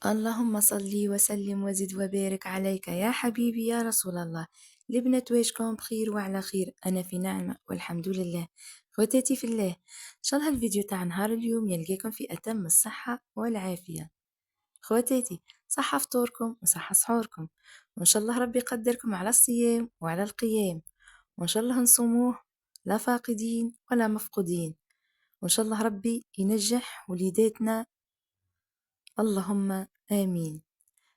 اللهم صل وسلم وزد وبارك عليك يا حبيبي يا رسول الله. لبنة واجكم بخير وعلى خير، أنا في نعمة والحمد لله. خواتاتي في الله، إن شاء الله الفيديو تاع نهار اليوم يلقاكم في أتم الصحة والعافية. خواتاتي، صحة فطوركم وصحة سحوركم، وإن شاء الله ربي يقدركم على الصيام وعلى القيام، وإن شاء الله نصوموه لا فاقدين ولا مفقودين، وإن شاء الله ربي ينجح وليداتنا، اللهم آمين.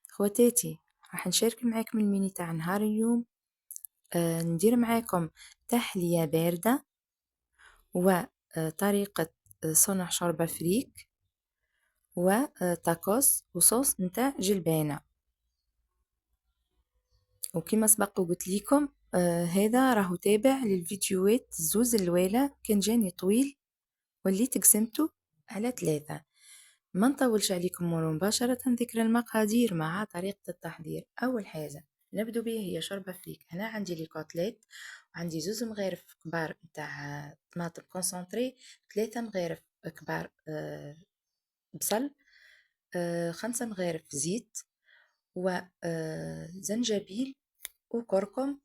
خواتاتي، راح نشارك معاكم الميني تاع نهار اليوم. ندير معاكم تحلية باردة وطريقة صنع شوربة فريك وتاكوس وصوص نتاع جلبانة. وكما سبق وقلت لكم هذا راهو تابع للفيديوهات الزوز الأولى، كان جاني طويل وليت قسمته على 3. ما نطولش عليكم مباشرة ذكر المقادير مع طريقة التحضير. أول حاجة نبدو به هي شوربة فريك. هنا عندي لي كوتليت، وعندي 2 مغارف كبار نتاع طماطم كونسونطري، 3 مغارف كبار بصل، 5 مغارف زيت، وزنجبيل وكركم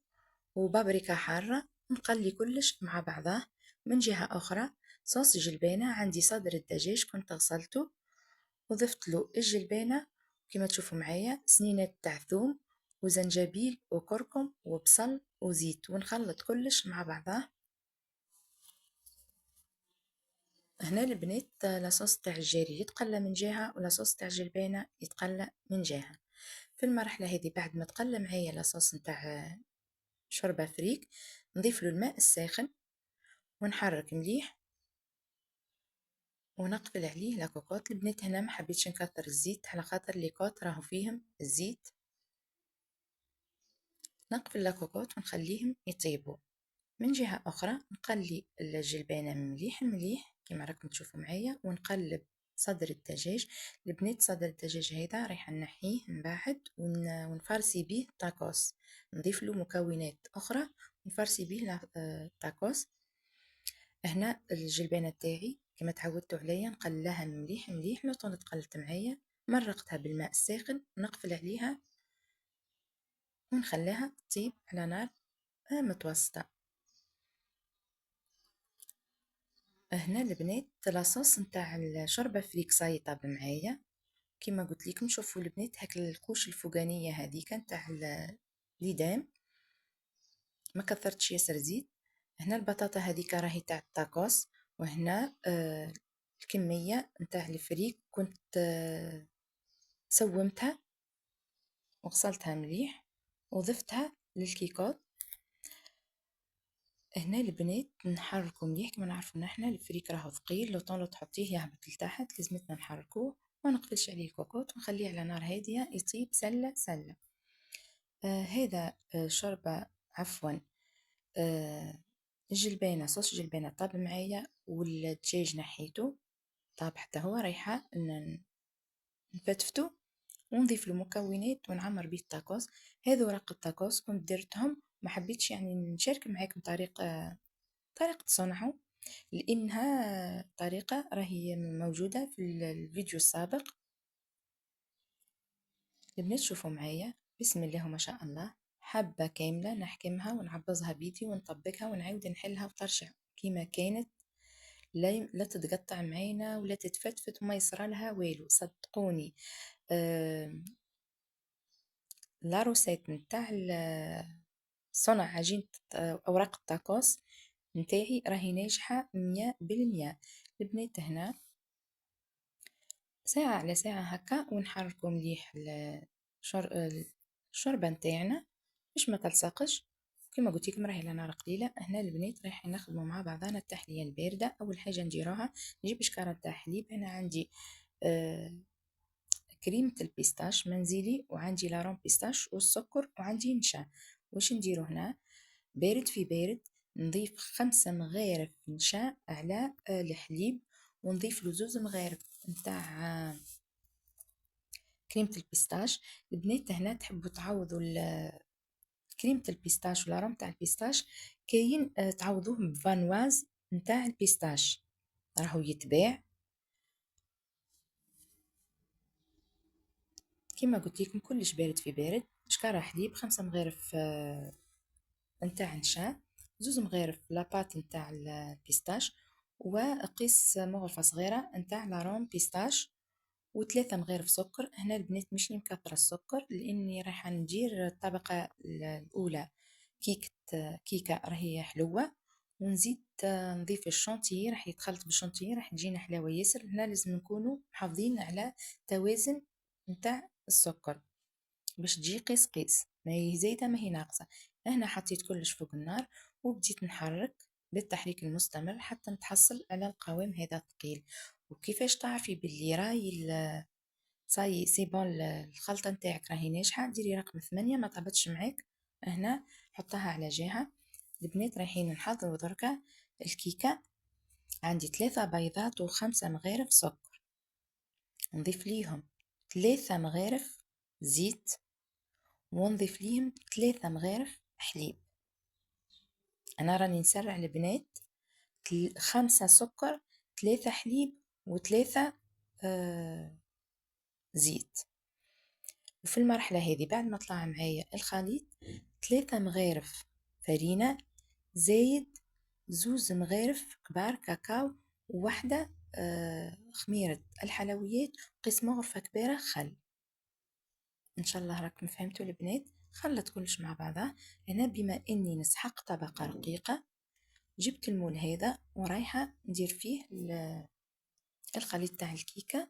وبابريكا حارة. نقلي كلش مع بعضه. من جهة أخرى صوص جلبانة، عندي صدر الدجاج كنت غسلته وضفت له الجلبانة كما تشوفوا معايا، سنينات تاع ثوم وزنجبيل وكركم وبصل وزيت، ونخلط كلش مع بعضه. هنا البنات لاصوص تاع الجاري يتقلى من جهة ولاصوص تاع الجلبانة يتقلى من جهة. في المرحلة هذه بعد ما تقلى معايا لاصوص نتاع شوربة فريك، نضيف له الماء الساخن ونحرك مليح ونقفل عليه لاكوكوت. البنات هنا ما حبيتش نكثر الزيت على خاطر ليكوت راهو فيهم الزيت. نقفل لاكوكوت ونخليهم يطيبوا. من جهة أخرى نقلي الجلبانة مليح مليح كما راكم تشوفوا معايا، ونقلب صدر الدجاج. البنات صدر الدجاج هذا رايح نحيه من بعد ونفرسي به تاكوس، نضيف له مكونات أخرى ونفرسي به تاكوس. هنا الجلبانة تاعي كما تعودتوا عليا نقلها مليح مليح. لو طول تقلت معايا مرقتها بالماء الساخن ونقفل عليها ونخليها تطيب على نار متوسطة. هنا البنات لاصوص نتاع الشوربة فريك صاي طاب معايا. كما قلت لكم شوفوا البنات هاك الكوش الفوقانية هذيك نتاع ليدام ما كثرتش ياسر زيت. هنا البطاطا هذيك راهي تاع التاكوس، وهنا الكمية نتاع الفريك كنت سومتها وغسلتها مليح وضفتها للكيكوت. هنا البنات نحركو مليح كما نعرفو نحنا الفريك راهو ثقيل، لو طون تحطيه يهبط لتحت لازمتنا نحركوه ونقفلش عليه الكوكوت ونخليه على نار هادية يطيب سلة سلة. هذا شوربة عفوا الجلبانة صوص جلبانة طاب معايا، والدجاج نحيته طاب حتى هو رايحة نفتفتو ونضيف له مكونات ونعمر به التاكوس. هذا ورق التاكوس كنت درتهم، ما حبيتش يعني نشارك معاكم طريقة صنعه لأنها طريقة راهي موجودة في الفيديو السابق. البنات شوفوا معايا بسم الله ما شاء الله، حبة كاملة نحكمها ونعبزها بيدي ونطبقها ونعاود نحلها وترجع كيما كانت، لا تتقطع معانا ولا تتفتفت وما يصرى لها والو صدقوني. لا روسيت نتاع صنع عجينة أوراق التاكوس نتاعي راهي ناجحة 100%. البنات هنا ساعة على ساعة هكا ونحركو مليح الشوربة نتاعنا باش ما تلصقش. كما قلت لكم راهي على نار قليلة. هنا البنات رايحين نخدمو مع بعضنا التحلية الباردة. أول حاجة نديروها نجيب شكارة تاع حليب. أنا عندي كريمة البيستاش منزلي، وعندي لارون بيستاش والسكر، وعندي نشا. واش نديرو هنا بارد في بارد نضيف 5 مغارف نشا على الحليب، ونضيف له 2 مغارف نتاع كريمة البيستاش. البنات هنا تحبوا تعوضوا كريمة البيستاش ولا رم تاع البيستاش كاين تعوضوه بفانواز نتاع البيستاش راهو يتباع. كيما قلت لكم كلش بارد في بارد. شكارة حليب، 5 مغارف نتاع نشا، 2 مغارف لاباط نتاع البيستاش، وقيس مغرفة صغيرة نتاع لاروم بيستاش، و3 مغارف سكر. هنا البنات مشني مكثرة السكر لاني رايحة ندير الطبقة الاولى كيكة راهي حلوة، ونزيد نضيف الشونتيي راح يتخلط بالشونتيي راح تجينا حلاوة ياسر. هنا لازم نكونوا محافظين على توازن نتاع السكر باش تجي قيس قيس، ما هي زايدة ما هي ناقصة. هنا حطيت كلش فوق النار وبديت نحرك بالتحريك المستمر حتى نتحصل على القوام هذا الثقيل. وكيفاش تعرفي باللي راهي صاي سي بون الخلطة نتاعك راهي ناجحة؟ ديري رقم 8 ما طابتش معاك، هنا حطها على جهة. البنات رايحين نحضروا دركا الكيكة. عندي 3 بيضات و5 مغارف سكر، نضيف ليهم 3 مغارف زيت، ونضيف ليهم 3 مغارف حليب. انا راني نسرع البنات، 5 سكر، 3 حليب، و3 زيت. وفي المرحلة هذه بعد ما طلع معايا الخليط 3 مغارف فرينة زايد 2 مغارف كبار كاكاو، وواحدة خميرة الحلويات، قسم مغرفة كبيرة خل. ان شاء الله راكم فهمتوا البنات. خلط كلش مع بعضها. هنا بما اني نسحق طبقة رقيقة جبت المول هذا ورايحة ندير فيه الخليط تاع الكيكة.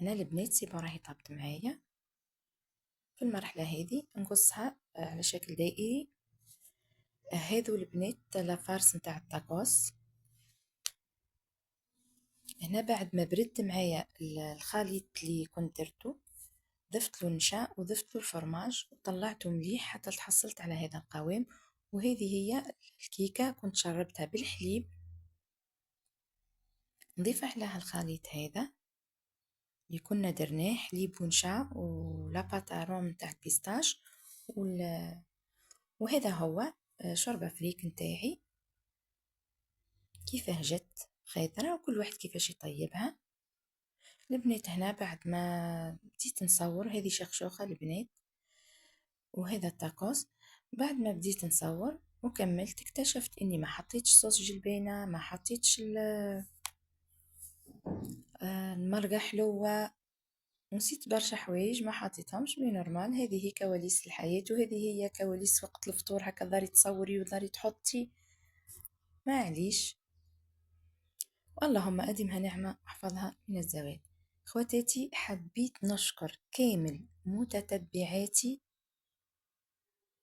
هنا البنات سيبا راهي طابت معايا. في المرحلة هذه نقصها على شكل دائري. هذو البنات لافارس نتاع الطاكوس. هنا بعد ما برد معايا الخليط اللي كنت درتو ضفت له النشا وضفت له الفرماج وطلعته مليح حتى تحصلت على هذا القوام. وهذه هي الكيكة كنت شربتها بالحليب. نضيف عليها الخليط هذا اللي كنا درناه، حليب ونشا ولاباط اروم تاع البيستاش وهذا هو شوربة فريك نتاعي كيفاه جت خيطرة، وكل واحد كيفاش يطيبها. البنات هنا بعد ما بديت نصور هذه شخشوخة البنات وهذا التاكوس. بعد ما بديت نصور وكملت اكتشفت اني ما حطيتش صوص جلبينة، ما حطيتش المرقة حلوة، نسيت برشا حوايج ما حطيتهمش. مي نورمال، هذه هي كواليس الحياة، وهذه هي كواليس وقت الفطور. هكا داري تصوري وداري تحطي، ما عليش. اللهم أدمها نعمة واحفظها من الزوال. خواتاتي، حبيت نشكر كامل متتبعاتي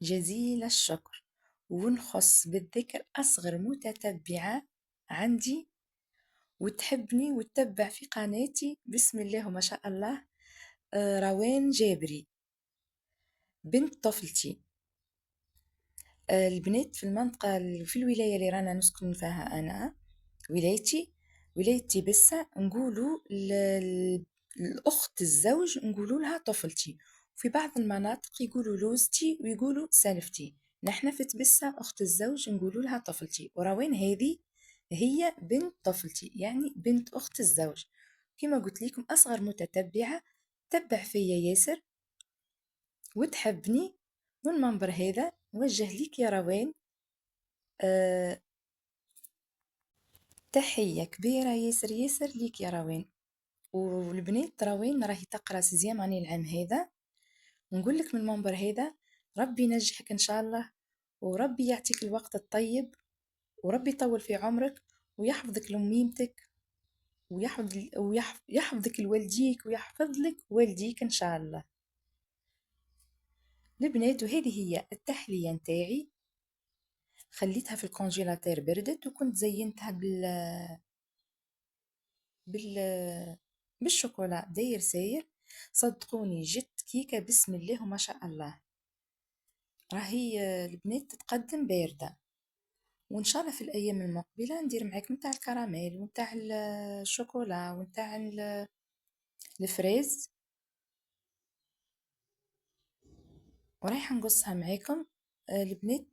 جزيل الشكر، ونخص بالذكر أصغر متتبعة عندي وتحبني وتتبع في قناتي، بسم الله وما شاء الله، روان جابري بنت طفلتي. البنات في المنطقة في الولاية اللي رانا نسكن فيها أنا، ولايتي بسة، نقولوا الأخت الزوج نقولوا لها طفلتي، وفي بعض المناطق يقولوا لوزتي ويقولوا سالفتي. نحنا في تبسة أخت الزوج نقولوا لها طفلتي، وروين هذه هي بنت طفلتي يعني بنت أخت الزوج. كما قلت لكم أصغر متتبعة تبع فيا ياسر وتحبني، والمنبر هذا نوجه ليك يا روان تحية كبيرة ياسر ياسر ليك يا روان. والبنات روان راهي تقرا 6 اني العام هذا، ونقول لك من المنبر هذا ربي ينجحك ان شاء الله، وربي يعطيك الوقت الطيب، وربي يطول في عمرك ويحفظك لميمتك ويحفظك لوالديك ويحفظ لك والديك ان شاء الله. البنات، وهذه هي التحلية نتاعي، خليتها في الكونجيلاتير بردت، وكنت زينتها بال بالشوكولا داير ساير. صدقوني جت كيكة بسم الله وما شاء الله. راهي البنات تتقدم باردة، وان شاء الله في الايام المقبلة ندير معاكم نتاع الكراميل ونتاع الشوكولا ونتاع الفريز، ورايحة نقصها معاكم. البنات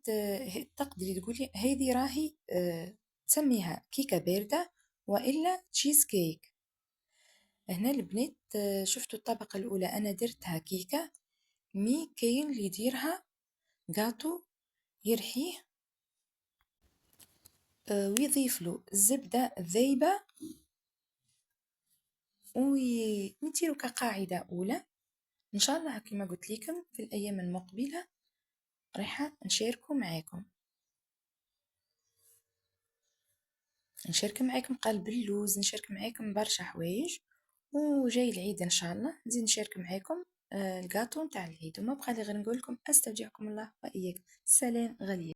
تقدري تقولي هذه راهي تسميها كيكة باردة والا تشيز كيك. هنا البنات شفتوا الطبقة الأولى أنا درتها كيكة، مي كاين اللي يديرها جاتو يرحيه ويضيف له الزبدة الذايبة ونديرو كقاعدة أولى. إن شاء الله كما قلت لكم في الأيام المقبلة راح نشارك معاكم قلب اللوز، نشارك معاكم برشا حوايج، وجاي العيد إن شاء الله نزيد نشارك معاكم الجاتو نتاع العيد. وما بقى لي غير نقول لكم استودعكم الله وإياكم. سلام غالية.